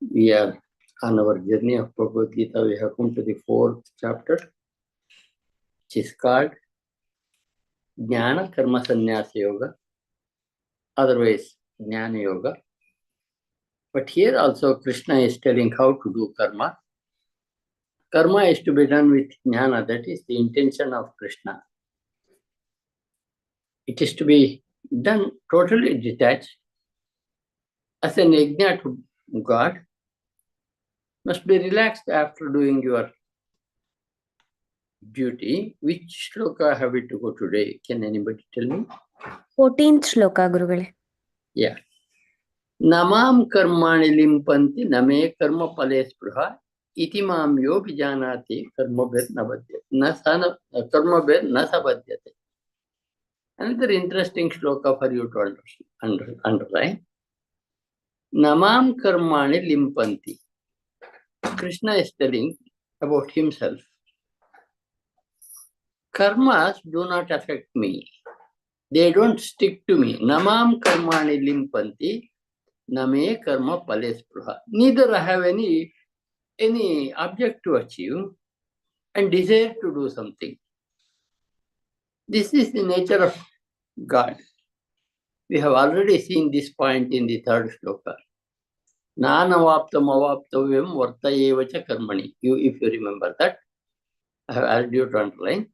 We are on our journey of Bhagavad Gita. We have come to the 4th chapter, which is called Jnana Karma Sannyasa Yoga, otherwise Jnana Yoga. But here also Krishna is telling how to do karma. Karma is to be done with jnana, that is the intention of Krishna. It is to be done totally detached. As an yajna to God, must be relaxed after doing your duty. Which shloka have we to go today? Can anybody tell me? 14th shloka, Gurugale. Yeah. Namam karmani limpanti name karma pale spruha iti mam yo vijanati karma bed nabhadyate. Karma bed nasabhadyate. Another interesting shloka for you to underline. Namam karmani limpanti. Krishna is telling about himself. Karmas do not affect me. They don't stick to me. Namam karmani limpanti name karma pale spruha. Neither I have any object to achieve and desire to do something. This is the nature of God. We have already seen this point in the 3rd shloka. Nanavaptam avaptavyam vartayevacha karmani. If you remember that, I have asked you to underline.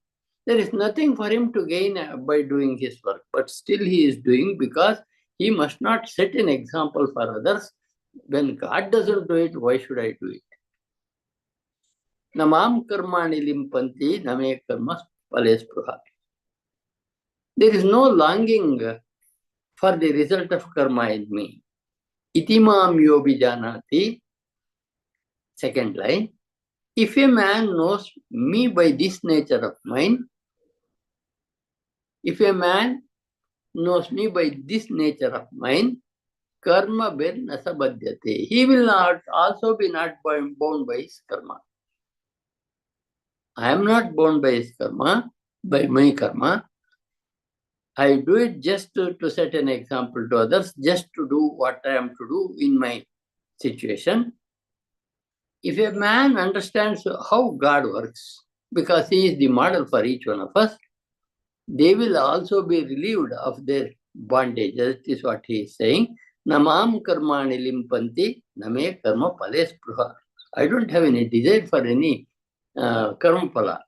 There is nothing for him to gain by doing his work, but still he is doing because he must not set an example for others. When God doesn't do it, why should I do it? Namam karmani limpanti name karma pale spruha. There is no longing for the result of karma in me. Itimam yobi janati. Second line. If a man knows me by this nature of mine, if a man knows me by this nature of mine, karma bir nasabhadyate. He will not also be not bound by his karma. I am not bound by his karma, by my karma. I do it just to set an example to others, just to do what I am to do in my situation. If a man understands how God works, because he is the model for each one of us, they will also be relieved of their bondage. That is what he is saying. Namam karmani limpanti name karma pale spruha. I don't have any desire for any karma pala.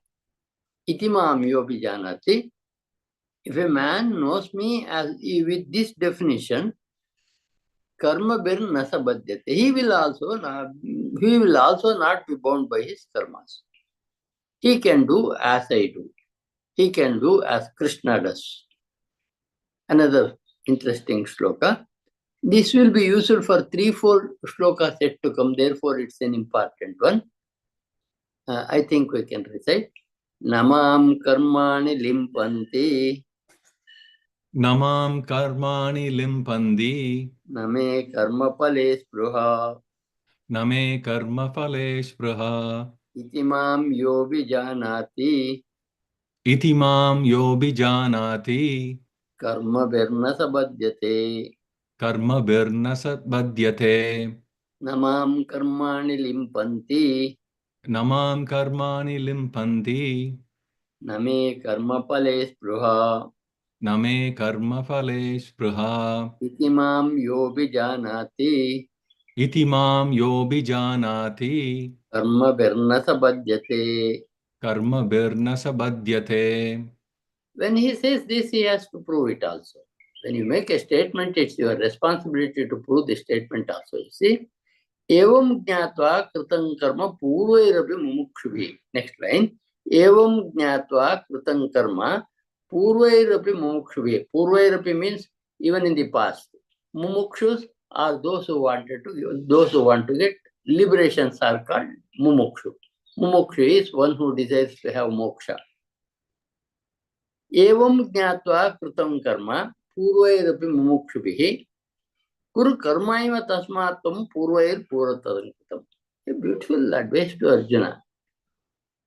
Itimam yobi janati. If a man knows me as with this definition, karma bir nasabhadyate. He will also not be bound by his karmas. He can do as I do. He can do as Krishna does. Another interesting shloka. This will be useful for 3-4 shlokas yet to come. Therefore, it's an important one. I think we can recite. Namam karmani limpanti. Namam karmani limpanti. Name karma pale spruha. Name karma phale spruha. Itimam yobi janati. Itimam yobi janati. Karma birna sabhadyate. Karma birna sabhadyate. Namam karmani limpanti. Namam karmani limpanti. Name karma pale spruha. Name karma phale spruha. Itimam yobi janati. Itimam yobi janati. Karma birna sabhadyate. Karma birna sabhadyate. When he says this, he has to prove it also. When you make a statement, it's your responsibility to prove the statement also. You see, evam jnatva kritam karma purvairapi mumukshubhi. Next line. Evam jnatva kritam karma purvairapi mumukshubhi. Purvairapi means even in the past. Mumukshus are those who want to get liberations are called mumukshu. Mumukshu is one who desires to have moksha. Evam jnatva kritam karma purvairapi mumukshubhi kuru karmaiva tasmatvam purvair puratadam kritam. A beautiful advice to Arjuna.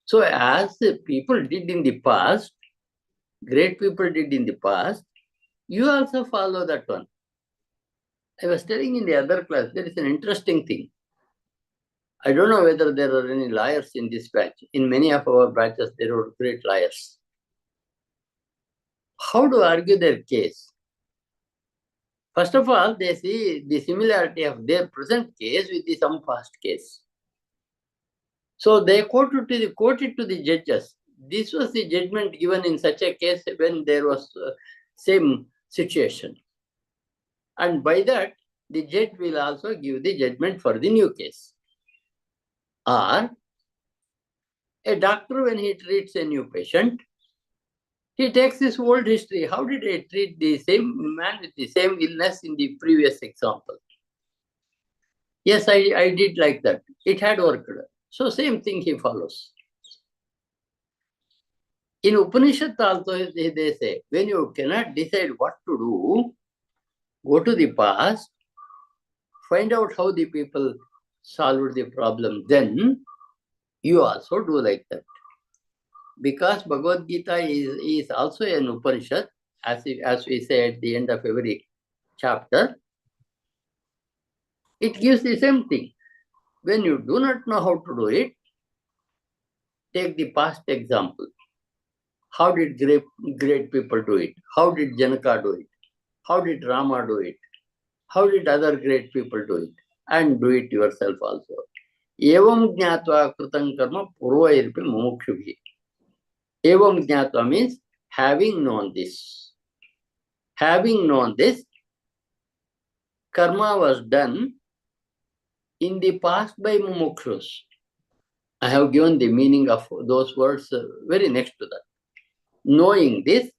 So as people did in the past, great people did in the past, you also follow that one. I was telling in the other class, there is an interesting thing. I don't know whether there are any liars in this batch. In many of our batches, there were great liars. How to argue their case? First of all, they see the similarity of their present case with some past case. So they quoted to the judges. This was the judgment given in such a case when there was same situation. And by that, the judge will also give the judgment for the new case. Or a doctor, when he treats a new patient, he takes his old history. How did I treat the same man with the same illness in the previous example? Yes, I did like that. It had worked. So same thing he follows. In Upanishad also they say, when you cannot decide what to do, go to the past, find out how the people solved the problem, then you also do like that. Because Bhagavad Gita is also an Upanishad, as we say at the end of every chapter, it gives the same thing. When you do not know how to do it, take the past example. How did great people do it? How did Janaka do it? How did Rama do it? How did other great people do it? And do it yourself also. Evam jnatva kritam karma purvairpi mumukshubhi. Evam jnatva means having known this. Having known this, karma was done in the past by mumukshus. I have given the meaning of those words very next to that. Knowing this,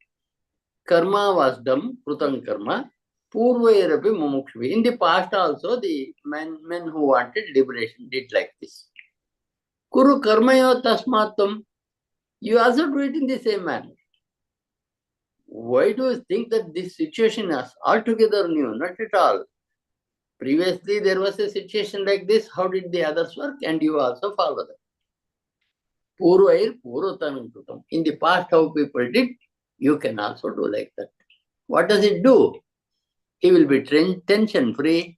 karma was done, krutam karma, purvairapi mumukshvi. In the past also, the men who wanted liberation did like this. Kuru karmayo tasmatam. You also do it in the same manner. Why do you think that this situation is altogether new? Not at all. Previously, there was a situation like this. How did the others work? And you also follow that. Purvair purvatanam krutam. In the past, how people did, you can also do like that. What does it do? He will be tension-free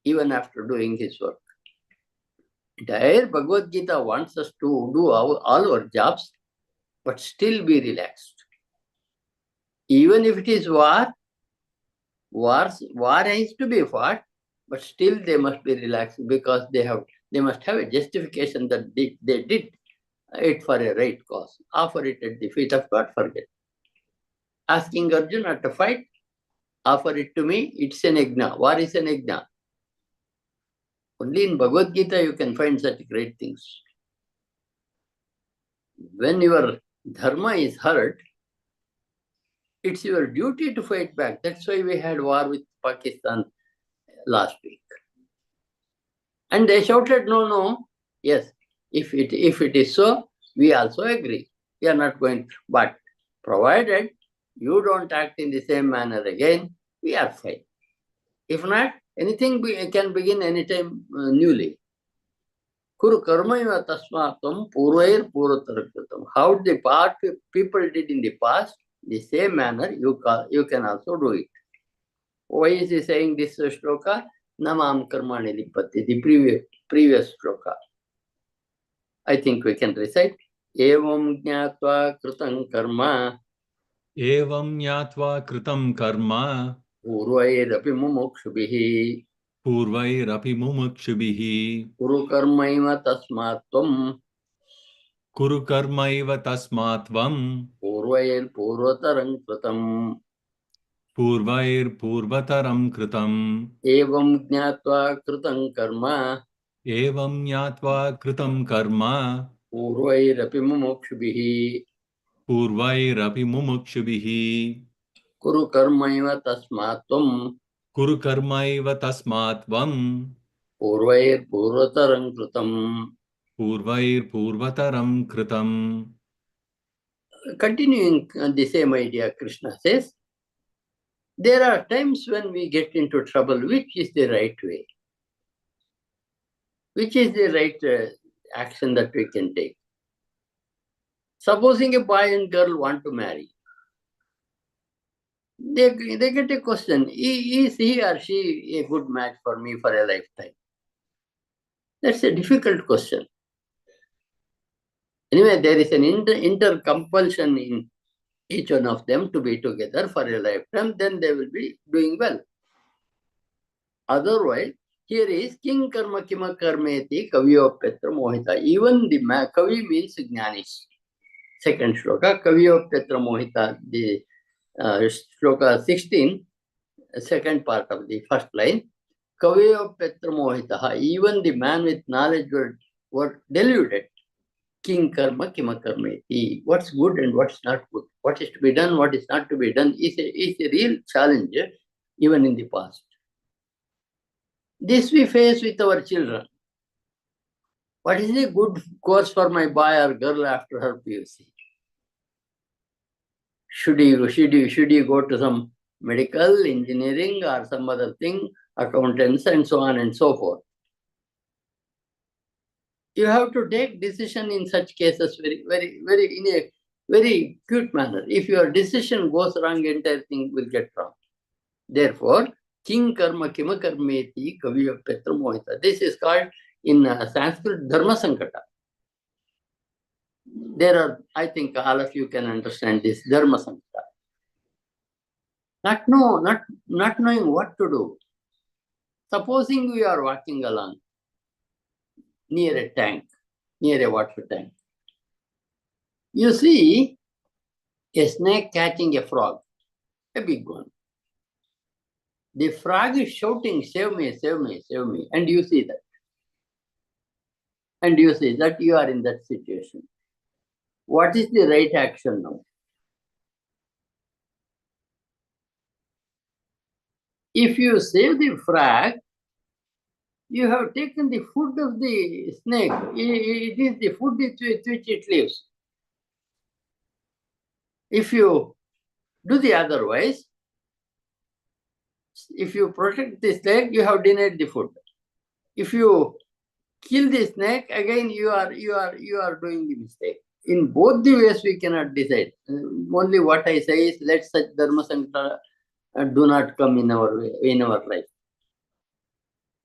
even after doing his work. Entire Bhagavad Gita wants us to do all our jobs, but still be relaxed. Even if it is war has to be fought, but still they must be relaxed because they must have a justification that they did it for a right cause. Offer it at the feet of God, forget. Asking Arjuna to fight, offer it to me, it's an yajna. War is an yajna. Only in Bhagavad Gita you can find such great things. When your dharma is hurt, it's your duty to fight back. That's why we had war with Pakistan last week. And they shouted, no. Yes, if it is so, we also agree. We are not going to. But provided you don't act in the same manner again, we are fine. If not, anything can begin anytime newly. Kuru karma tasmatam purvair purvatarakratam. How the people did in the past, the same manner you can also do it. Why is he saying this shloka? Namam karmani lippati, the previous shloka. I think we can recite. Evam jnatva kritam karma. Evam jnatva kritam karma. Purvairapi mumukshubhihi. Purvairapi mumukshubhihi. Kuru karmaiva tasmatvam. Kuru karmaiva tasmatvam. Purvair purvataram kritam. Purvair purvataram kritam. Evam jnatva kritam karma. Evam jnatva kritam karma. Purvairapi mumukshubhihi. Purvairapi mumukshubhihi. Kuru karmaiva tasmatvam. Kuru karmaiva tasmatvam. Purvair purvataram kritam. Purvair purvataram kritam. Continuing the same idea, Krishna says, there are times when we get into trouble. Which is the right way? Which is the right action that we can take? Supposing a boy and girl want to marry, they get a question, is he or she a good match for me for a lifetime? That's a difficult question. Anyway, there is an inter-compulsion in each one of them to be together for a lifetime, then they will be doing well. Otherwise, here is King Karma Kima Karmeti Kaviyopyatra Mohita. Even the Kavi means Jnanis. Second shloka, Kaviyopyatra Mohita, the shloka 16, second part of the first line. Kaviyopyatra Mohita. Even the man with knowledge were deluded. King Karma Kima Karmeti. What's good and what's not good. What is to be done, what is not to be done is a real challenge even in the past. This we face with our children. What is a good course for my boy or girl after her PUC? Should he go to some medical, engineering, or some other thing, accountants, and so on and so forth? You have to take decision in such cases in a very cute manner. If your decision goes wrong, entire thing will get wrong. Therefore, King Karma Kima Karmeti Kaviyopyatra Mohita. This is called in Sanskrit Dharma Sankata. There are, I think all of you can understand this Dharma Sankata. Not knowing what to do. Supposing we are walking along near a tank, near a water tank. You see a snake catching a frog, a big one. The frog is shouting, save me, save me, save me. And you see that. And you see that you are in that situation. What is the right action now? If you save the frog, you have taken the food of the snake. It is the food with which it lives. If you do the otherwise, if you protect the snake, you have denied the food. If you kill the snake, again you are doing the mistake. In both the ways we cannot decide. Only what I say is let such dharma sankara do not come in our way, in our life.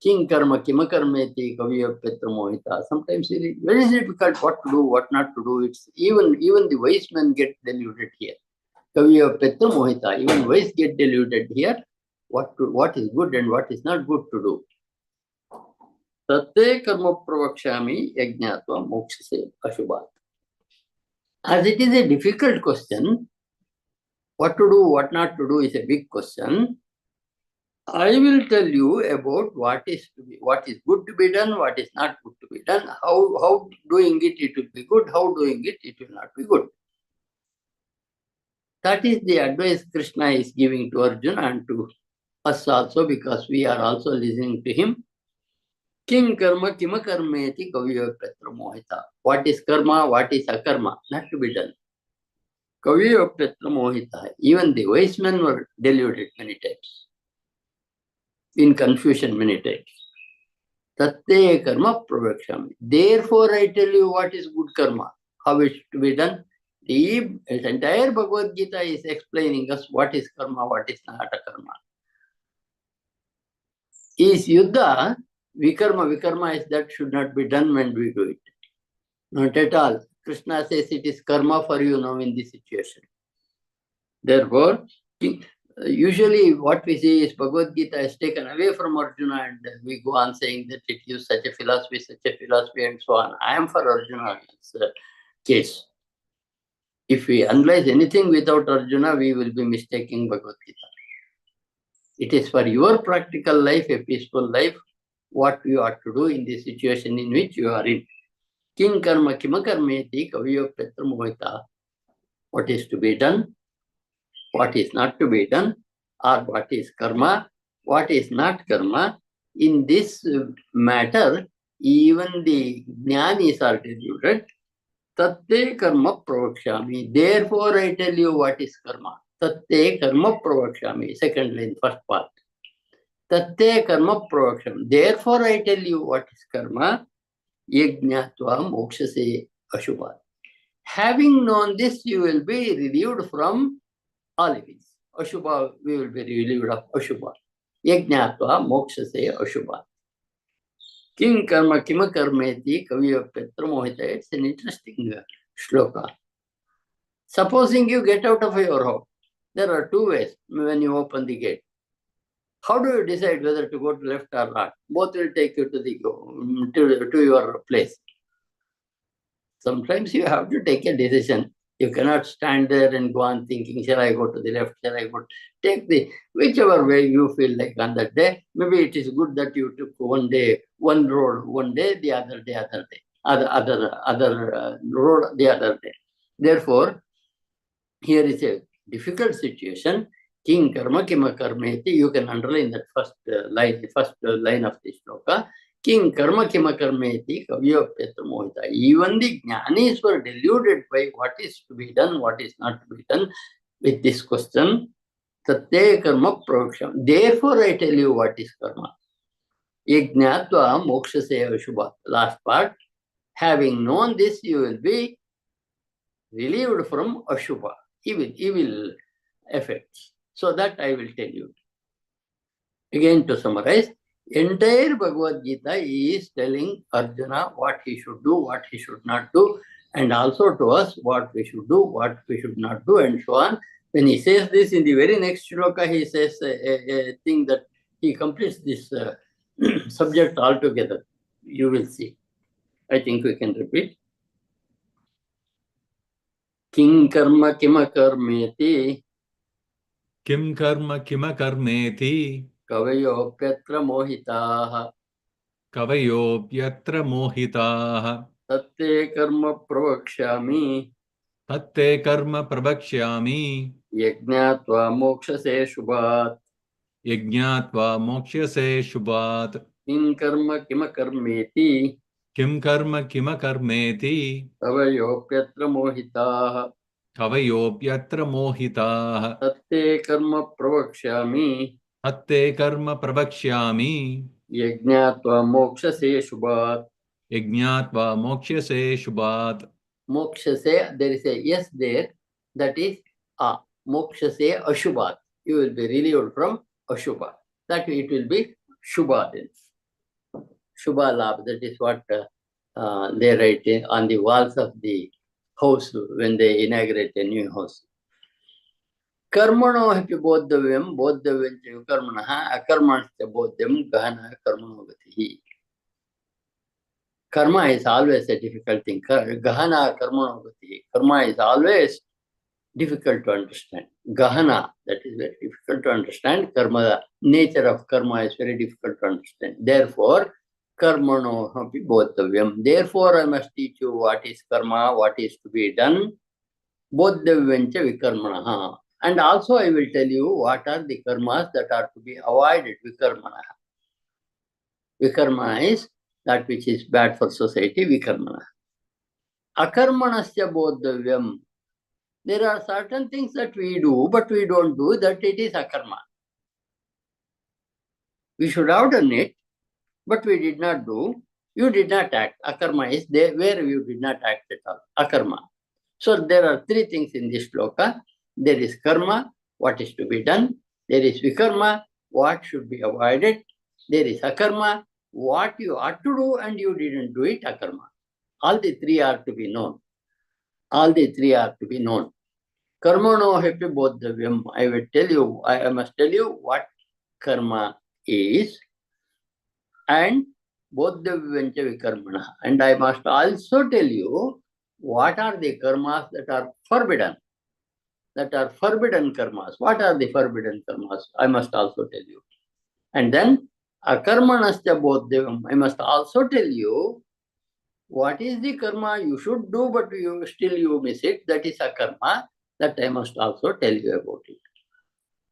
King karma kima karmeti kaviyopyatra mohita. Sometimes it is very difficult what to do, what not to do. It's even the wise men get deluded here. Kaviyopyatra mohita. Even wise get deluded here. What is good and what is not good to do. Tatte karma pravakshami yajnatva mokshase ashubhat. As it is a difficult question, what to do, what not to do is a big question. I will tell you about what is good to be done, what is not good to be done, how doing it will be good, how doing it will not be good. That is the advice Krishna is giving to Arjuna and to us also, because we are also listening to him. King karma kima karmeti kaviyopyatra mohita. What is karma, what is akarma, not to be done. Kaviyopyatra mohita. Even the wise men were deluded many times, in confusion many times. Tatte karma pravakshami. Therefore, I tell you what is good karma, how it to be done. The entire Bhagavad Gita is explaining us what is karma, what is not a karma. Is yuddha, vikarma is that should not be done when we do it. Not at all. Krishna says it is karma for you now in this situation. Therefore, usually what we see is Bhagavad Gita is taken away from Arjuna and we go on saying that it gives such a philosophy and so on. I am for Arjuna's case. If we analyze anything without Arjuna, we will be mistaking Bhagavad Gita. It is for your practical life, a peaceful life, what you ought to do in the situation in which you are in. King karma kima karmeti kaviyopyatra mohita. What is to be done, what is not to be done, or what is karma, what is not karma. In this matter, even the jnanis are deluded. Tatte karma pravakshami. Therefore, I tell you what is karma. Tatte karma pravakshami. Second line, first part. Tatte karma pravakshami. Therefore, I tell you what is karma. Yajnatva mokshase ashubhat. Having known this, you will be relieved from all evils. Ashubha, we will be relieved of ashubha. Yajnatva mokshase ashubhat. King karma kima karmeti kaviyapyatra mohita. It's an interesting shloka. Supposing you get out of your house, there are two ways when you open the gate. How do you decide whether to go to left or right? Both will take you to your place. Sometimes you have to take a decision. You cannot stand there and go on thinking, shall I go to the left, shall I go? Take the whichever way you feel like on that day. Maybe it is good that you took one day, one road one day, the other day, other road the other day. Therefore, here is a difficult situation. King karma kima karmeti. You can underline that first line of this shloka. King karma kima karmeti kavyapyatra mohita. Even the jnanis were deluded by what is to be done, what is not to be done with this question. Tatya karma pravaksham. Therefore, I tell you what is karma. Yajnatva mokshasya shubha. Last part. Having known this, you will be relieved from ashubha, evil effects. So that I will tell you. Again, to summarize, entire Bhagavad Gita is telling Arjuna what he should do, what he should not do, and also to us what we should do, what we should not do, and so on. When he says this in the very next shloka, he says a thing that he completes this subject altogether. You will see. I think we can repeat. King karma kima karmeti. Kim karma kima karmeti. Kavayopyatra mohitaha. Kavayopyatra mohitaha. Tatte karma pravakshami. Tatte karma prabhakshyami. Yajnatva mokshase shubhat. Yajnatva mokshase shubhat. King karma kima karmeti. Kim karma kima karmeti. Kavayopyatra mohitaha. Kavayopyatra mohitaha. Tatte karma pravakshami. Tatte karma prabhakshyami. Yajnatva mokshase shubhat. Yajnatva mokshase shubhat. Mokshase, there is a yes there. That is mokshase ashubhat. You will be relieved from ashubha. That it will be shubha then. Shubha Labh, that is what they write on the walls of the house when they inaugurate a new house. Karmano hapi bodhavyam cha karmanaha akarmanascha bodhyam gahana karmano gatihi. Karma is always a difficult thing. Gahana karmano gatihi. Karma is always difficult to understand. Gahana, that is very difficult to understand. Karma, the nature of karma is very difficult to understand. Therefore, karmano hapi bodhavyam. Therefore, I must teach you what is karma, what is to be done. Bodhavyam cha vikarmanaha. And also I will tell you what are the karmas that are to be avoided. Vikarmanaha. Vikarma is that which is bad for society. Vikarmanaha. Akarmanasya bodhavyam. There are certain things that we do, but we don't do, that it is akarma. We should have done it, but we did not do. You did not act. Akarma is there where you did not act at all. Akarma. So there are three things in this shloka. There is karma, what is to be done. There is vikarma, what should be avoided. There is akarma, what you ought to do and you didn't do it, akarma. All the three are to be known. All the three are to be known. Karmano hapi bodhavyam. I will tell you, I must tell you what karma is, and bodhavyam cha vikarmana. And I must also tell you what are the karmas that are forbidden. That are forbidden karmas. What are the forbidden karmas? I must also tell you. And then akarmanascha bodhavyam. I must also tell you what is the karma you should do, but you miss it. That is a karma. That I must also tell you about it.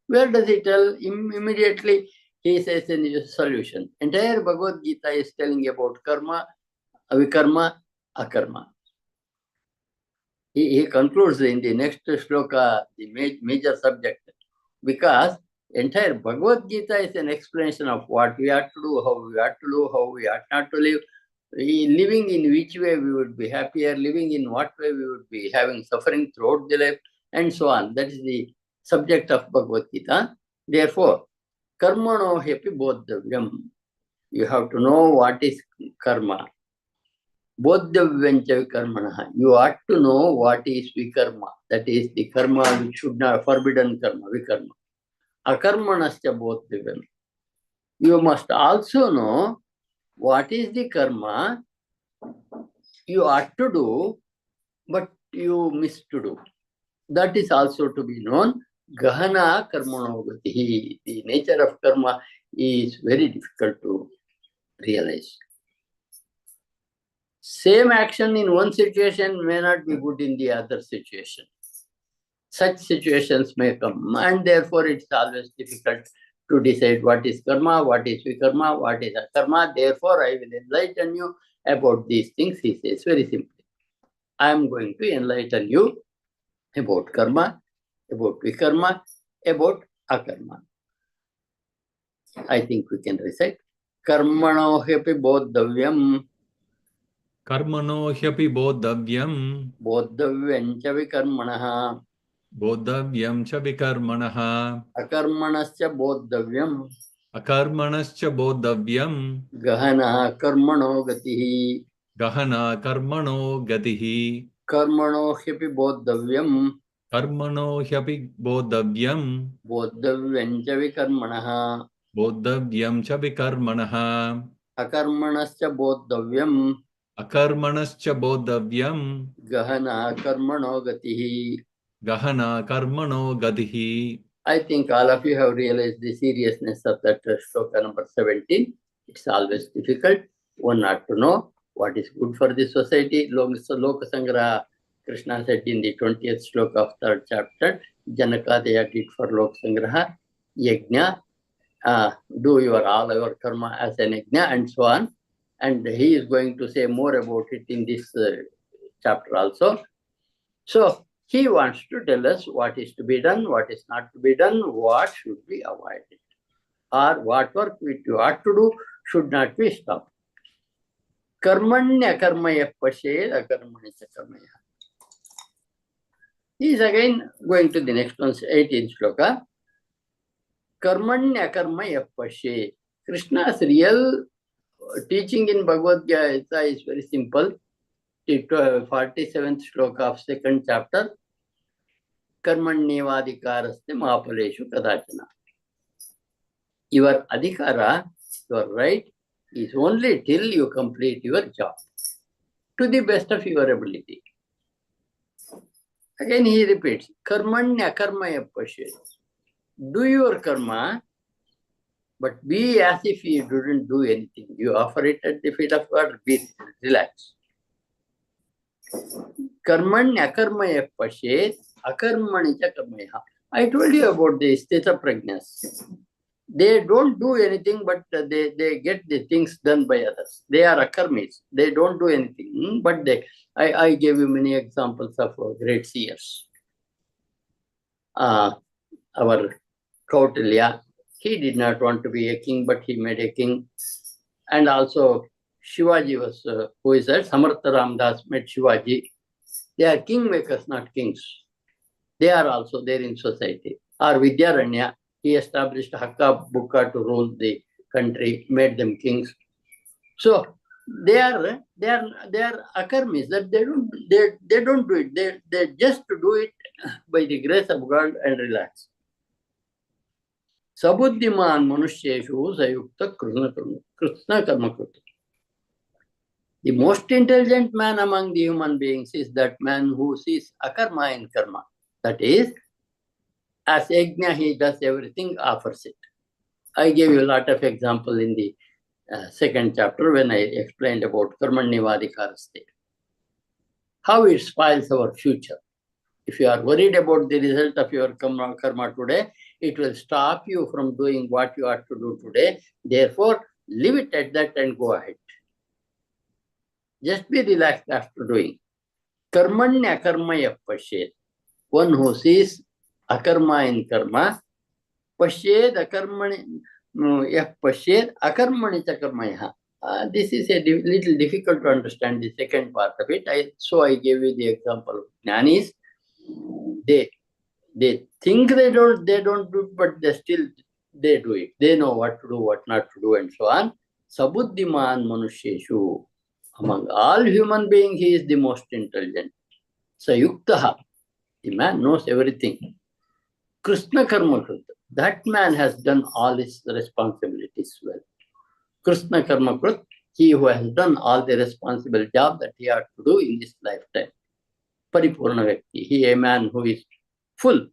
Where does he tell? Immediately he says in his solution. Entire Bhagavad Gita is telling about karma, vikarma, akarma. He concludes in the next shloka the major subject, because entire Bhagavad Gita is an explanation of what we have to do, how we have to do, how we ought not to live, living in which way we would be happier, living in what way we would be having suffering throughout the life, and so on. That is the subject of Bhagavad Gita. Therefore, karmano hapi bodhavyam. You have to know what is karma. Bodhavyancha vikarmana. You ought to know what is vikarma. That is the karma which should not, forbidden karma, vikarma. Akarmanascha bodhavyan. You must also know what is the karma you ought to do, but you miss to do. That is also to be known. Gahana karmanogati. The nature of karma is very difficult to realize. Same action in one situation may not be good in the other situation. Such situations may come, and therefore it's always difficult to decide what is karma, what is vikarma, what is akarma. Therefore, I will enlighten you about these things, he says very simply. I am going to enlighten you about karma, about vikarma, about akarma. I think we can recite. Karmano hepi bodhavyam. Karmano hyapi bodhavyam. Bodhavyam cha vikarmanaha. Bodhavyam cha vikarmanaha. Akarmanascha bodhavyam. Akarmanascha bodhavyam. Gahana karmano gatihi. Gahana karmano gatihi. Karmano hepi bodhavyam. Karmano hyapi bodhavyam. Bodhavyam cha vikarmanaha. Bodhavyam cha vikarmanaha. Akarmanascha bodhavyam. Akarmanascha bodhavyam. Gahana karmano gatihi. Gahana karmano gatihi. I think all of you have realized the seriousness of that shloka number 17. It's always difficult. One ought to know what is good for the society. Loka Sangraha, Krishna said in the 20th shloka of 3rd chapter, Janakadaya did for Loka Sangraha, Yajna, do all your karma as an yajna, and so on. And he is going to say more about it in this chapter also. So he wants to tell us what is to be done, what is not to be done, what should be avoided, or what work which you ought to do should not be stopped. Karmanya karmaya pashed akarmanya karmaya. He is again going to the next one, 18th shloka. Karmanya karmaya pashed. Krishna's real teaching in Bhagavad Gita is very simple. The 47th shloka of 2nd chapter. Karmanyevadhikaraste mahapaleshu kadachana. Your adhikara, your right, is only till you complete your job to the best of your ability. Again he repeats, karmanya karmaya pashed. Do your karma, but be as if you didn't do anything. You offer it at the feet of God, be relaxed. Karmanya karmaya pashed, akarmani cha karmaya. I told you about the sthita prajnas. They don't do anything, but they get the things done by others. They are akarmis. They don't do anything, but I gave you many examples of great seers. Our Kautilya, he did not want to be a king, but he made a king. And also Shivaji was, who is that? Samartha Ramdas met Shivaji. They are kingmakers, not kings. They are also there in society. Or Vidyaranya, he established Hakka Bukka to rule the country, made them kings. So they are akarmis, that they don't do it. They just do it by the grace of God and relax. Sabuddhiman manusheshu sayukta krishna karma kruta. The most intelligent man among the human beings is that man who sees akarma in karma. That is, as yajna, he does everything, offers it. I gave you a lot of examples in the 2nd chapter when I explained about karmanyevadhikaraste. How it spoils our future. If you are worried about the result of your karma today, it will stop you from doing what you ought to do today. Therefore, leave it at that and go ahead. Just be relaxed after doing. Karmanya karmaya pashed. One who sees akarma in karma, pashed akarmani pashed akarmani cha karmaya. This is a little difficult to understand, the second part of it. So I gave you the example of jnanis. They think they don't do it, but they do it. They know what to do, what not to do, and so on. Sabuddhiman Manusheshu. Among all human beings, he is the most intelligent. Sayuktaha. The man knows everything. Krishna Karma Krit. That man has done all his responsibilities well. Krishna Karma Krit, he who has done all the responsible job that he had to do in this lifetime. Paripurna Vyakti. He a man who is full,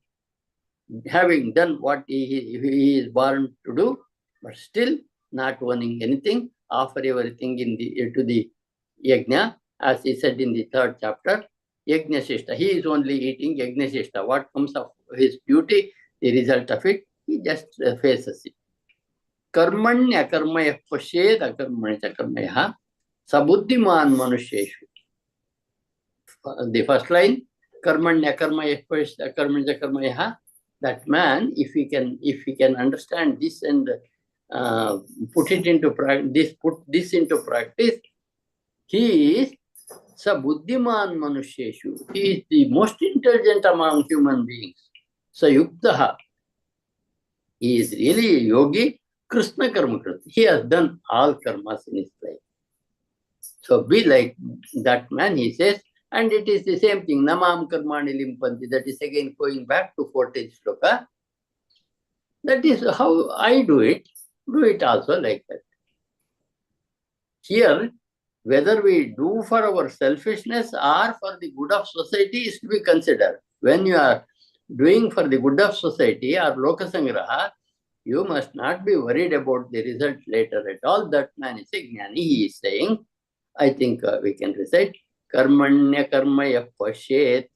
having done what he is born to do, but still not owning anything, offer everything to the yajna, as he said in the 3rd chapter, yajna shishta. He is only eating yajna shishta. What comes of his duty, the result of it, he just faces it. Karmanya karmaya pashed akarmanya karmaya sabuddhiman manusheshu. The first line, karmanya karmaya pashed akarmanya karmaya. That man, if he can understand this and put this into practice, he is sabuddhiman manusheshu. He is the most intelligent among human beings. Sayuktaha. He is really a yogi. Krishna karma kriti. He has done all karmas in his life. So be like that man, he says, and it is the same thing. Namam karmani limpanti. That is again going back to 14th shloka. That is how I do it. Do it also like that. Here, whether we do for our selfishness or for the good of society is to be considered. When you are doing for the good of society or lokasangraha, you must not be worried about the result later at all. That man is a jnani. He is saying, I think we can recite, karmanya karmaya pashet.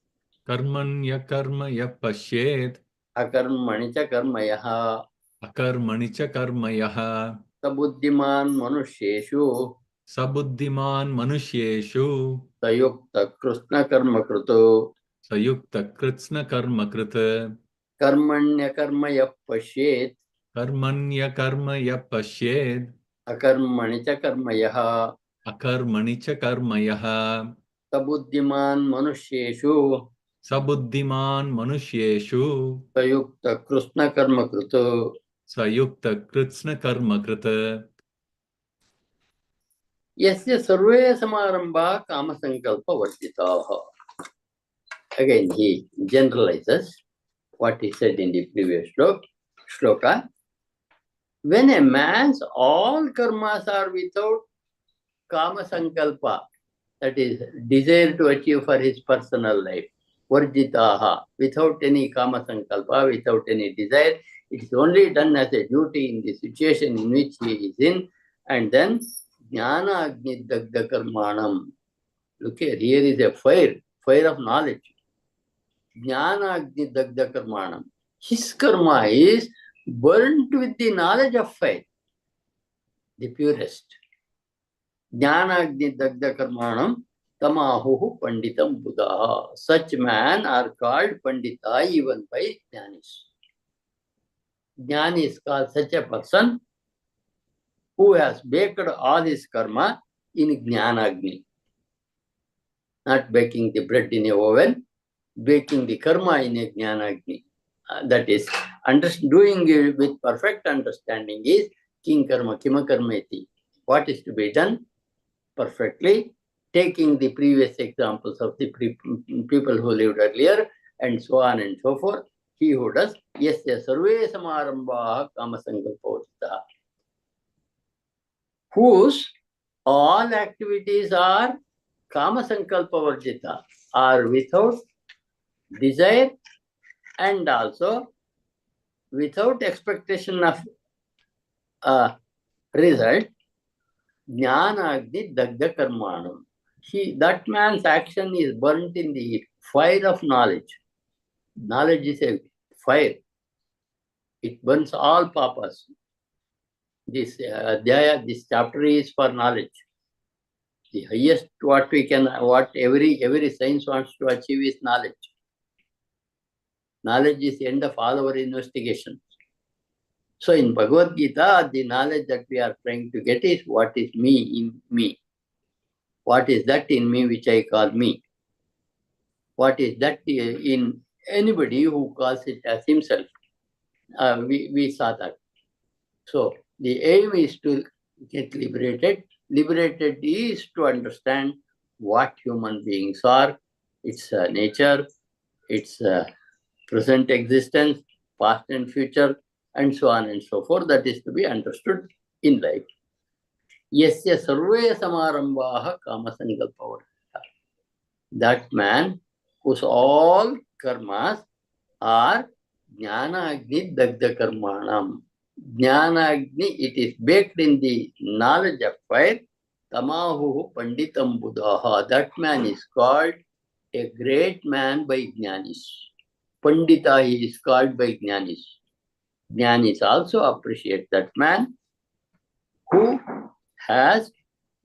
Karmanya karmaya pashed. Akarmanicha karmayaha. Akarmanicha karmayaha. Sabuddhiman manusheshu. Sabuddhiman manusheshu. Sayukta krishna karma kruto. Sayukta krishna karma krita. Karmanya karmaya pashet. Karmanya karmaya pashed. Akarmanicha karmayaha. Akarmanicha karmayaha. Sabuddhiman manusheshu. Sabuddhiman manusheshu. Sayukta krishna karma kruto. Sayukta krishna karma krita. Yasya sarve samarambha kama sankalpa vartitaha. Again, he generalizes what he said in the previous shloka. When a man's all karmas are without kama sankalpa, that is, desire to achieve for his personal life, varjitaha, without any kama sankalpa, without any desire, it is only done as a duty in the situation in which he is in, and then jnana agni dagda karmanam. Look here is a fire of knowledge. Jnana agni dagda karmanam. His karma is burnt with the knowledge of fire, the purest. Jnana agni dagda karmanam tamahuhu panditam buddha. Such men are called pandita even by jnanis. Jnani is called such a person who has baked all his karma in jnanagni. Not baking the bread in a oven, baking the karma in a jnanagni. That is, doing it with perfect understanding is king karma, kima karmeti. What is to be done perfectly, taking the previous examples of the people who lived earlier, and so on and so forth. He who does, yasya sarve samarambha kama sankalpa, whose all activities are kama sankalpa varjita, are without desire and also without expectation of result. Jnana agni dagda karmanam. That man's action is burnt in the fire of knowledge. Knowledge is a fire. It burns all papas. This chapter is for knowledge. The highest what every science wants to achieve is knowledge. Knowledge is the end of all our investigations. So in Bhagavad Gita, the knowledge that we are trying to get is what is me in me. What is that in me which I call me? What is that in anybody who calls it as himself? We saw that. So the aim is to get liberated. Liberated is to understand what human beings are, its nature, its present existence, past and future, and so on and so forth. That is to be understood in life. Yasya sarve samarambaha kamasankalpavarjita. That man whose all karmas are jnana agni dagdha karmanam. Jnana agni, it is baked in the knowledge of fire. Tamahu panditam buddhaha. That man is called a great man by jnanis. Pandita, he is called by jnanis. Jnanis also appreciate that man who has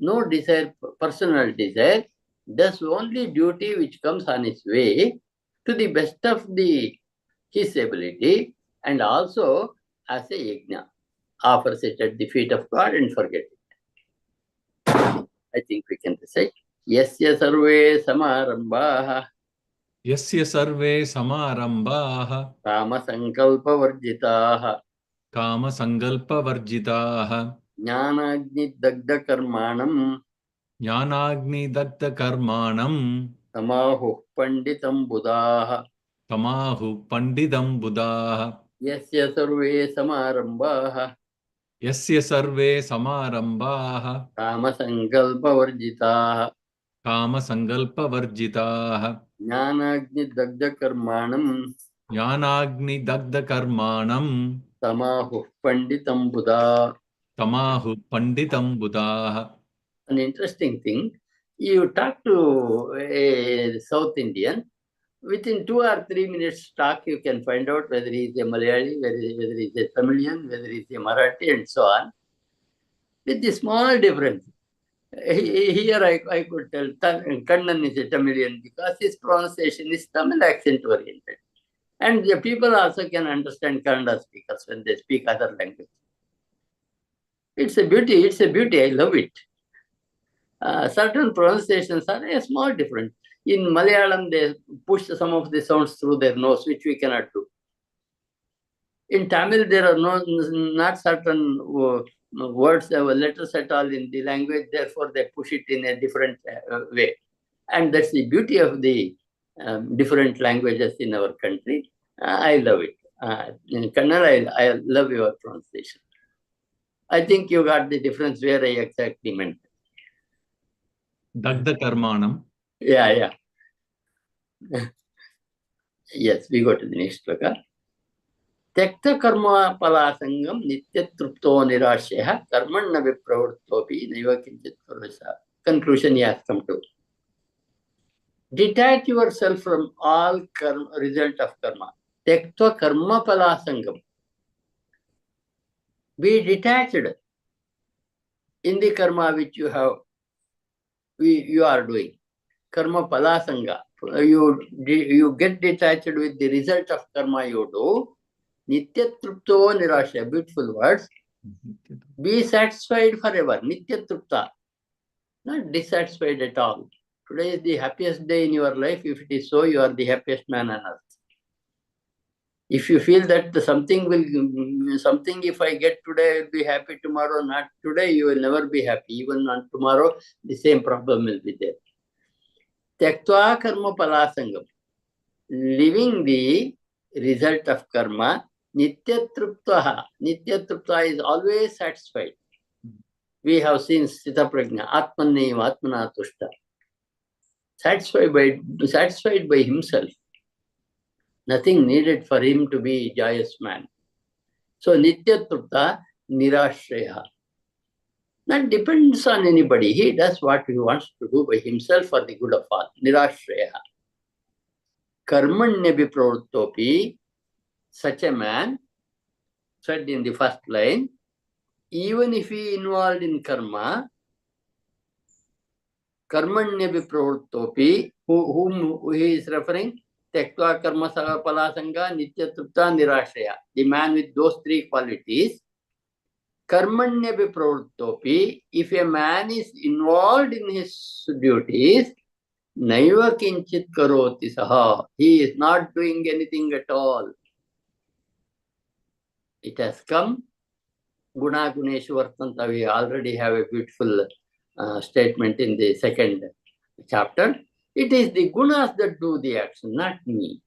no desire, personal desire, does only duty which comes on his way to the best of his ability, and also as a yajna, offers it at the feet of God and forget it. I think we can recite. Yasya sarve samarambhaha Yasya sarve samarambaha kama sankalpa varjitaha kama sankalpa varjitaha jnanagni dagda karmanam jnanagni datta karmanam tamahu panditam buddhaha tamahu pandidam buddhaha yasya sarve samarambhaha yasya sarve samarambaha kama sankalpa varjitaha kama sankalpa varjitaha jnanagni dagda karmanam jnanagni datta karmanam tamahu panditam buddha. tamahu pandidam buddhaha. An interesting thing, you talk to a South Indian, within 2 or 3 minutes talk, you can find out whether he is a Malayali, whether he is a Tamilian, whether he is a Marathi, and so on, with the small difference. Here I could tell Kannan is a Tamilian because his pronunciation is Tamil accent oriented. And the people also can understand Kannada speakers when they speak other language. It's a beauty, I love it. Certain pronunciations are a small difference. In Malayalam, they push some of the sounds through their nose, which we cannot do. In Tamil, there are not certain words, letters at all in the language, therefore they push it in a different way. And that's the beauty of the different languages in our country. I love it. In Kannada, I love your pronunciation. I think you got the difference where I exactly meant. Dagda karmanam. Yeah. Yes, we go to the next shloka. Tyakta karma palasangam nityatrupto nirashya karmanna vipravrittopi naiva kinchit karvasa. Conclusion he has come to. Detach yourself from all result of karma. Tyakta karma palasangam. Be detached in the karma which you are doing. Karma palasanga. You get detached with the result of karma you do. Nityatrupto nirashya. Beautiful words. Be satisfied forever. Nityatrupta. Not dissatisfied at all. Today is the happiest day in your life. If it is so, you are the happiest man on earth. If you feel that something if I get today, I will be happy tomorrow, not today, you will never be happy. Even on tomorrow, the same problem will be there. Tyaktva karma palasangam. Living the result of karma, nityatruptaha. Nityatrupta is always satisfied. We have seen Sthita Prajna, Atmaneva Atmana Tushta. Satisfied by himself. Nothing needed for him to be a joyous man. So Nityatrupta Nirashreya. That depends on anybody. He does what he wants to do by himself for the good of all. Nirashreya. Karmanya vipravrittopi. Such a man, said in the first line, even if he involved in karma, karmanya vipravrittopi, whom he is referring, Tyaktva karma palasanga nityatrupta nirashaya. The man with those 3 qualities. Karmanya vipravrittopi, if a man is involved in his duties, naiva kinchit karoti saha. He is not doing anything at all. It has come Guna Guneshu Vartanta, we already have a beautiful statement in the second chapter. It is the gunas that do the action, not me.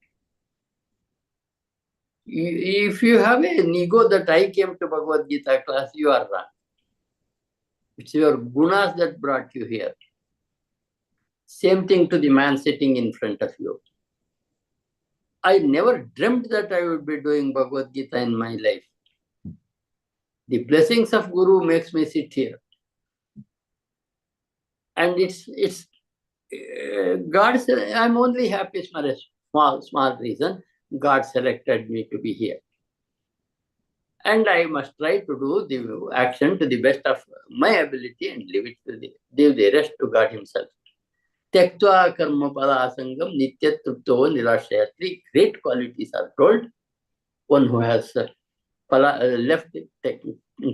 If you have an ego that I came to Bhagavad Gita class, you are wrong. It's your gunas that brought you here. Same thing to the man sitting in front of you. I never dreamt that I would be doing Bhagavad Gita in my life. The blessings of Guru makes me sit here. And it's God said, I'm only happy for a small reason. God selected me to be here. And I must try to do the action to the best of my ability and leave the rest to God Himself. Tyaktva karma pala sangam nityatrupto nirashaya. Three great qualities are told. One who has left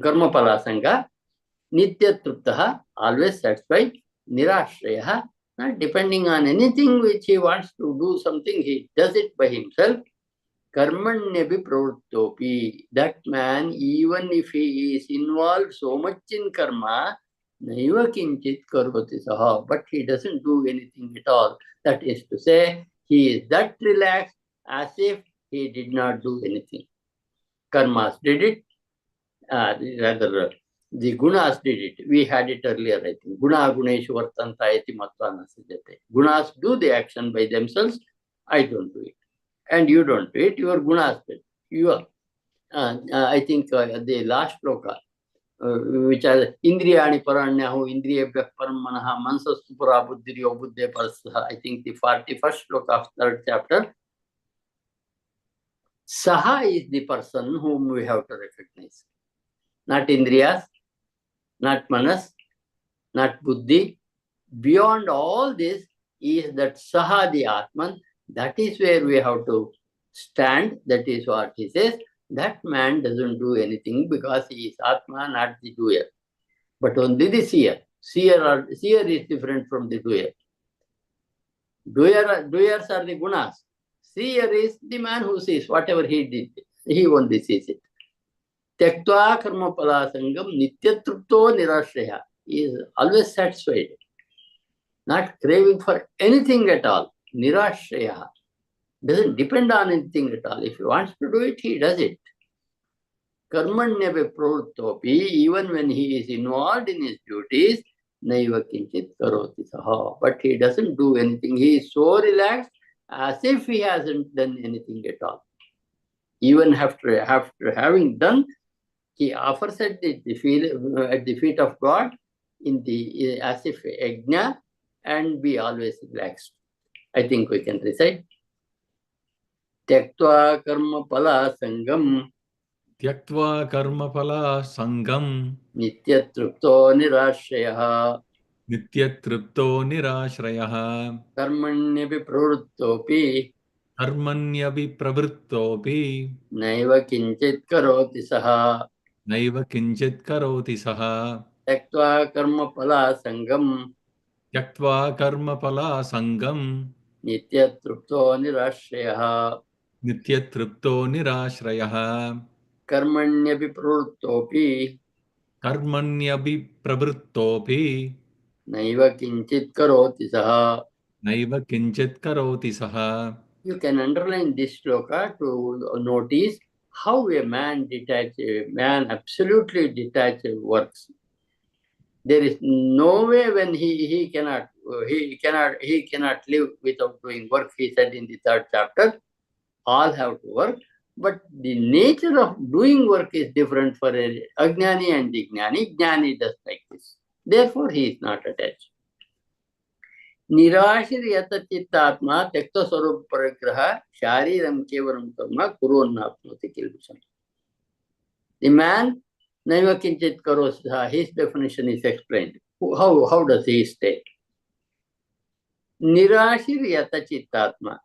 karma pala sangha, nityatruptaha, always satisfied, nirashaya, not depending on anything which he wants to do something, he does it by himself. Karmanyabhi pravrittopi. That man, even if he is involved so much in karma, naiva kinchit karvati saha, but he doesn't do anything at all. That is to say, he is that relaxed as if he did not do anything. Karmas did it, rather the gunas did it. We had it earlier, I think. Guna guneshu vartanta iti matva nasajate. Gunas do the action by themselves. I don't do it. And you don't do it. Your gunas do it. You are. I think the last shloka, which are Indriyani paranyahu, Indriyabhyah paramanaha, mansastu para buddhiriyo buddhe parasaha. I think the 41st shloka of 3rd chapter. Saha is the person whom we have to recognize. Not Indriyas, not Manas, not Buddhi. Beyond all this is that Saha, the Atman. That is where we have to stand. That is what he says. That man doesn't do anything because he is Atma, not the doer. But only the seer. Seer is different from the doer. Doers are the gunas. Seer is the man who sees whatever he did. He only sees it. Tyaktva karma pala sangam nityatrupto nirashraya. He is always satisfied. Not craving for anything at all. Nirashraya. Doesn't depend on anything at all. If he wants to do it, he does it. Karmanyabhi pravrittopi, even when he is involved in his duties, naiva kinchit karoti saha. But he doesn't do anything. He is so relaxed as if he hasn't done anything at all. Even after having done, he offers at the feet of God as if yajna and be always relaxed. I think we can recite. Tyaktva karma pala sangam. Tyaktva karma pala sangam. Nityatrupto nirashrayah. Nityatripto nirashrayah. Karmanyabhi pravrittopi. Karmanyabhi pravrittopi. Naiva kinchit karoti saha. Naiva kinchit karoti saha. Tyaktva karma pala sangam. Tyaktva karma pala sangam. Nityatrupto nirashrayah. Nityatripto nirashrayah. Karmanyabhi pravrittopi. Karmanyabhi pravrittopi. Naiva kinchit karoti saha. Naiva kinchit karoti saha. You can underline this shloka to notice how a man absolutely detached works. There is no way when he cannot live without doing work. He said in the 3rd chapter, all have to work, but the nature of doing work is different for a Ajnani and the Jnani. Jnani does like this. Therefore, he is not attached. Nirashiriyata chittatma tekta swarup parigraha shariram kevaram karma kuronnapnoti kilbisham. The man, naiva kinchit karosaha, his definition is explained. How does he state? Nirashiriyata chittatma.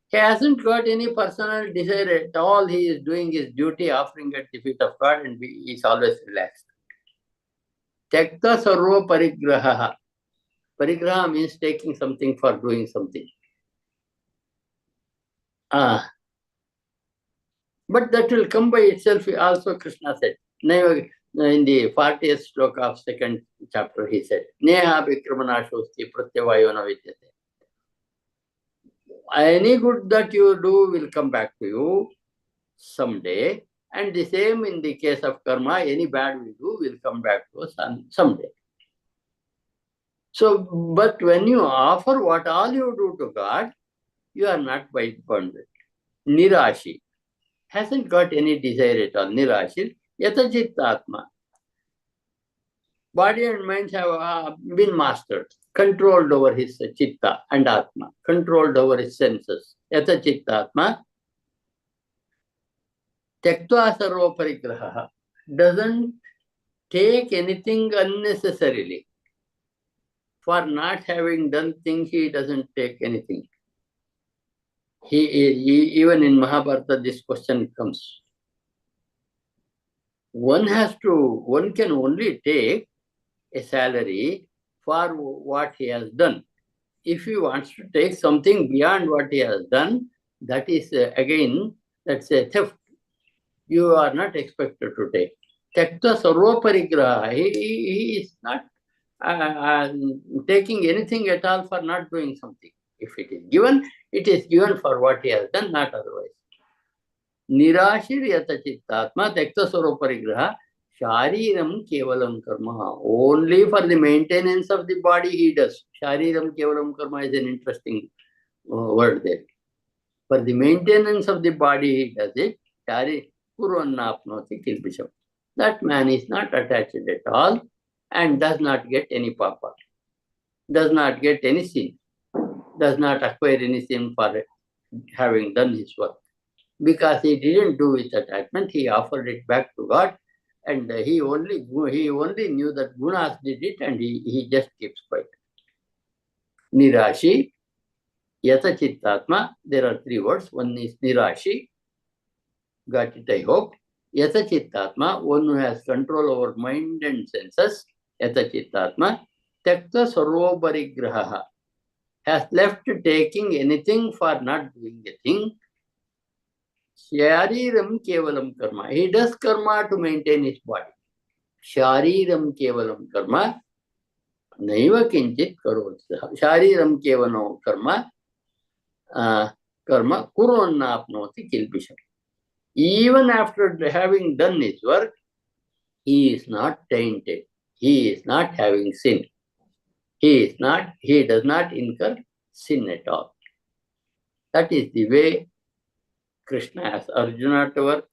He hasn't got any personal desire at all. He is doing his duty, offering at the feet of God, and he is always relaxed. Tekta sarva parigraha. Parigraha means taking something for doing something. But that will come by itself, also Krishna said. Naiva, in the 40th sloka of second chapter, he said, Neha Vikramanashosti Pratyavayona Vidyate. Any good that you do will come back to you someday. And the same in the case of karma, any bad we do will come back to us someday. So, but when you offer what all you do to God, you are not bounded. Nirashi hasn't got any desire at all. Nirashi, yatachit atma. Body and mind have been mastered, controlled over his chitta and atma, controlled over his senses. Yatachit atma. Tyaktva sarva parigraha doesn't take anything unnecessarily. For not having done things, he doesn't take anything. He even in Mahabharata, this question comes. One can only take a salary for what he has done. If he wants to take something beyond what he has done, that is again, that's a theft. You are not expected to take. Tyakta sarva parigraha. He is not taking anything at all for not doing something. If it is given for what he has done, not otherwise. Nirashir yata chittatma tyakta sarva parigraha shariram kevalam karma. Only for the maintenance of the body he does. Shariram kevalam karma is an interesting word there. For the maintenance of the body he does it. Shari kurvannapnoti kilbisham. That man is not attached at all and does not get any papa, does not get any sin, does not acquire any sin for having done his work. Because he didn't do with attachment, he offered it back to God, and he only knew that gunas did it, and he just keeps quiet. Nirashi, yata chittatma, there are three words. One is nirashi, got it I hope. Yata chittatma, one who has control over mind and senses. Yata chittatma, tyakta sarva parigraha, has left taking anything for not doing a thing. Shariram kevalam karma. He does karma to maintain his body. Shariram kevalam karma. Naiva kinchit karoti. Shariram kevalam karma. Karma kurvannapnoti kilbisham. Even after having done his work, he is not tainted. He is not having sin. He does not incur sin at all. That is the way Krishna asks Arjuna to work,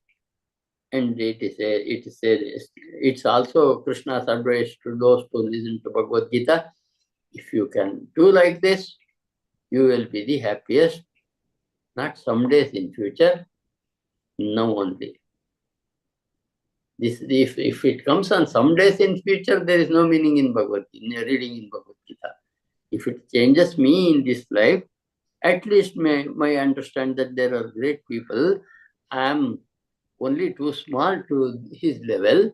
and it's also Krishna's advice to those who listen to Bhagavad Gita. If you can do like this, you will be the happiest, not some days in future, now only. If it comes on some days in future, there is no meaning in Bhagavad Gita, reading in Bhagavad Gita. If it changes me in this life, at least may understand that there are great people. I am only too small to his level,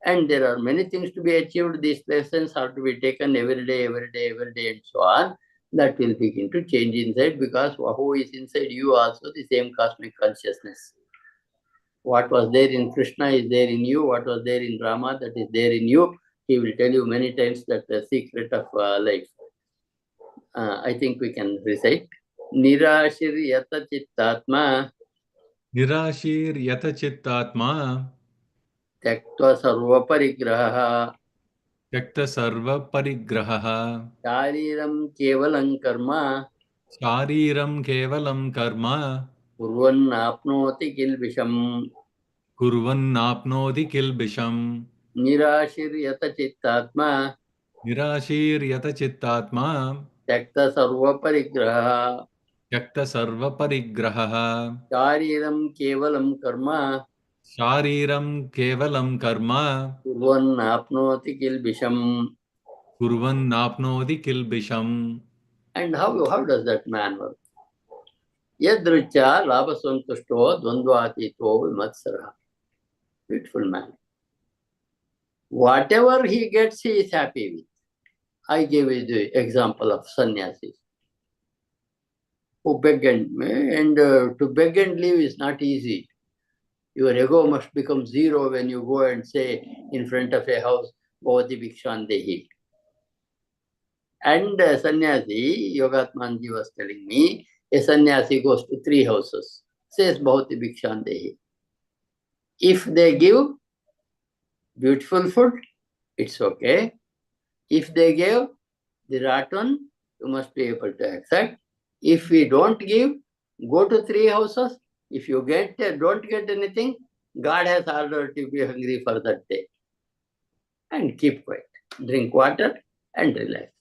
and there are many things to be achieved. These lessons have to be taken every day, and so on. That will begin to change inside, because who is inside you also the same cosmic consciousness. What was there in Krishna is there in you. What was there in Rama, that is there in you. He will tell you many times that the secret of life. I think we can recite. Nirashir yata chittatma. Nirashir yata chittatma. Tyaktva sarva parigraha. Tyakta sarva parigraha. Shariram kevalam karma. Shariram kevalam karma. Kurvannapnoti kilbisham. Kurvannapnoti kilbisham. Nirashir yata chittatma. Nirashir yata chittatma. Tyakta sarva parigraha. Tyakta sarva parigraha. Shariram kevalam karma. Shariram kevalam karma. Kurvannapnoti kilbisham. Kurvannapnoti kilbisham. And how does that man work? Yadricha labhasantushto dvandvatito vimatsara. Beautiful man. Whatever he gets, he is happy with. I gave you the example of sannyasis who beg and to beg and live is not easy. Your ego must become zero when you go and say in front of a house, Bhavati Bhikshandehi. And sannyasi, Yogatmanji was telling me, a sannyasi goes to 3 houses, says Bhavati Bhikshandehi. If they give beautiful food, it's okay. If they give the rotten, you must be able to accept. If we don't give, go to 3 houses. If you don't get anything, God has ordered to be hungry for that day. And keep quiet. Drink water and relax.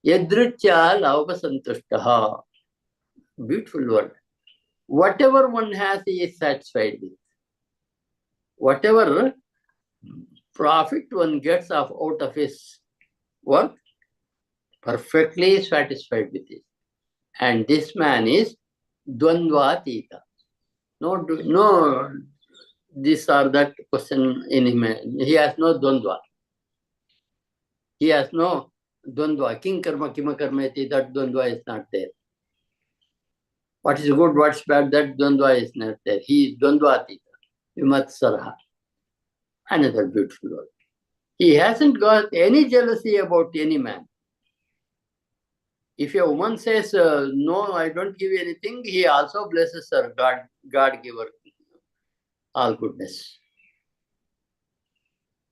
Yadrucha lavakasantushtaha. Beautiful word. Whatever one has, he is satisfied with. Whatever profit one gets out of his work, perfectly satisfied with it. And this man is dvandvatita. No, this or that question in him. He has no dvandva. He has no dvandva. King karma, kima karma iti, that dvandva is not there. What is good, what's bad, that dvandva is not there. He is dvandvatita. Vimatsaraha. Another beautiful word. He hasn't got any jealousy about any man. If a woman says, no, I don't give you anything, he also blesses her, God giver, all goodness.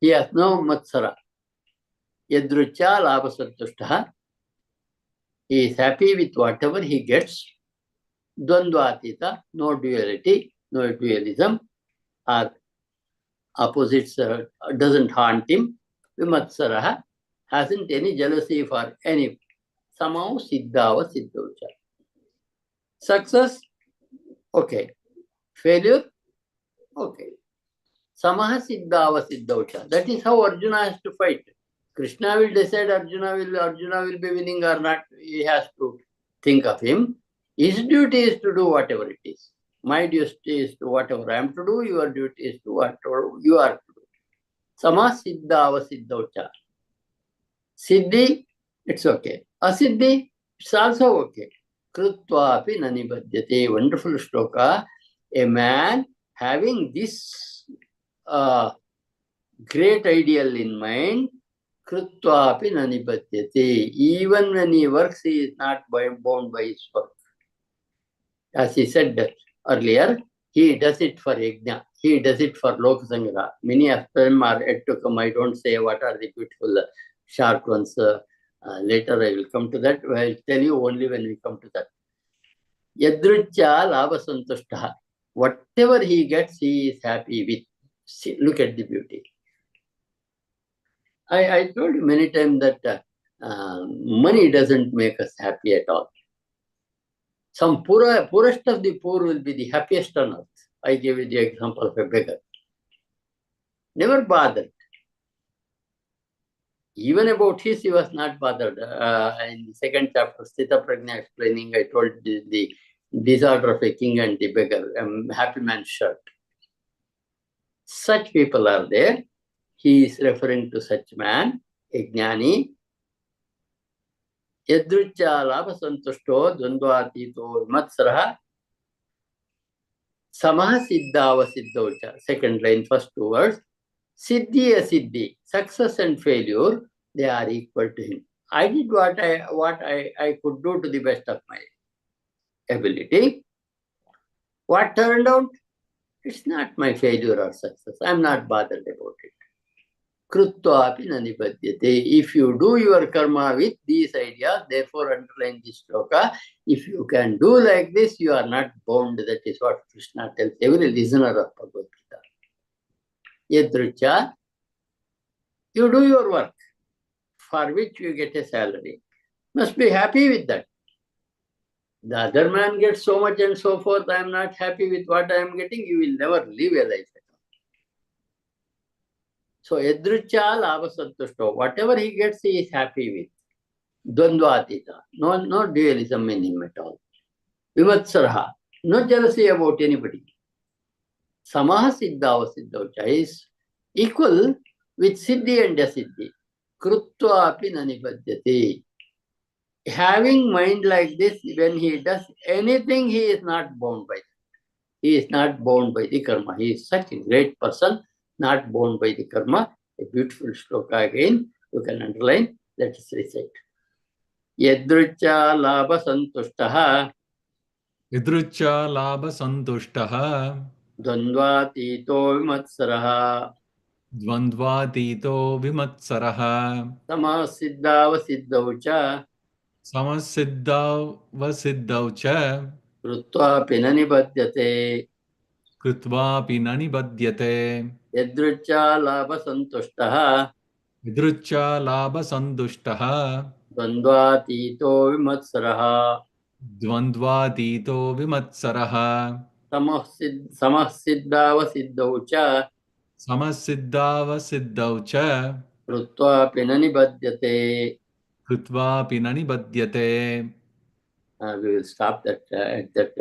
He has no matsara. Yadrucha labhasantushtaha. He is happy with whatever he gets. Dvandvatita, no duality, no dualism, or opposites doesn't haunt him. Vimatsaraha hasn't any jealousy for any. Somehow siddhava siddhaucha. Success, okay. Failure, okay. Samaha siddhava siddhaucha. That is how Arjuna has to fight. Krishna will decide Arjuna will be winning or not. He has to think of him. His duty is to do whatever it is. My duty is to whatever I am to do. Your duty is to whatever you are to do. Samaha siddhava siddhaucha. Siddhi, it's okay. Asiddhi, it's also okay. Krutva api nanibhadyate. Wonderful shloka. A man having this great ideal in mind, krutva api nanibhadyate. Even when he works, he is not bound by his work. As he said earlier, he does it for yajna. He does it for lokasangra. Many of them are yet to come. I don't say what are the beautiful short ones. Later I will come to that. I will tell you only when we come to that. Yadrucha labhasantushtaha. Whatever he gets, he is happy with. See, look at the beauty. I told you many times that money doesn't make us happy at all. Some poorest of the poor will be the happiest on earth. I gave you the example of a beggar. Never bothered. Even about his, he was not bothered. In the second chapter, Sthita Prajna explaining, I told the disorder of a king and the beggar, happy man's shirt. Such people are there. He is referring to such man, a jnani. Yadrucha labhasantushto dvandvatito vimatsaraha. Samaha siddhava siddhaucha. Second line, first 2 words. Siddhi asiddhi, success and failure, they are equal to him. I did what I could do to the best of my ability. What turned out? It's not my failure or success. I'm not bothered about it. Krutva api nanibhadyate. If you do your karma with these ideas, therefore underline this shloka. If you can do like this, you are not bound. That is what Krishna tells every listener of Bhagavad Gita. Yadrucha, you do your work for which you get a salary. Must be happy with that. The other man gets so much and so forth. I am not happy with what I am getting. You will never live a life at all. So, yadrucha labhasantushto. Whatever he gets, he is happy with. Dvandvatita. No dualism in him at all. Vimatsaraha. No jealousy about anybody. Samaha siddhava siddhaucha is equal with siddhi and asiddhi. Krutva api nanibhadyate. Having mind like this, when he does anything, he is not bound by it. he is not bound by the karma. He is such a great person, not bound by the karma. A beautiful shloka again, you can underline, let us recite. Yadrucha labha santushtaha Idrucha labha santushtaha dvandvatito vimatsaraha dvandvatito vimatsaraha samasiddhavasiddhau cha samasiddhav vasiddhav cha krutvapi na nibhadyate. krutvapi na nibhadyate. Yadrucha labha santushtaha Idrucha labha santushtaha dvandvatito vimatsaraha dvandvatito vimatsaraha samasiddhavasiddhau cha samasiddhav vasiddhav cha krutvapi na nibhadyate. krutvapi na nibhadyate. We will stop that at that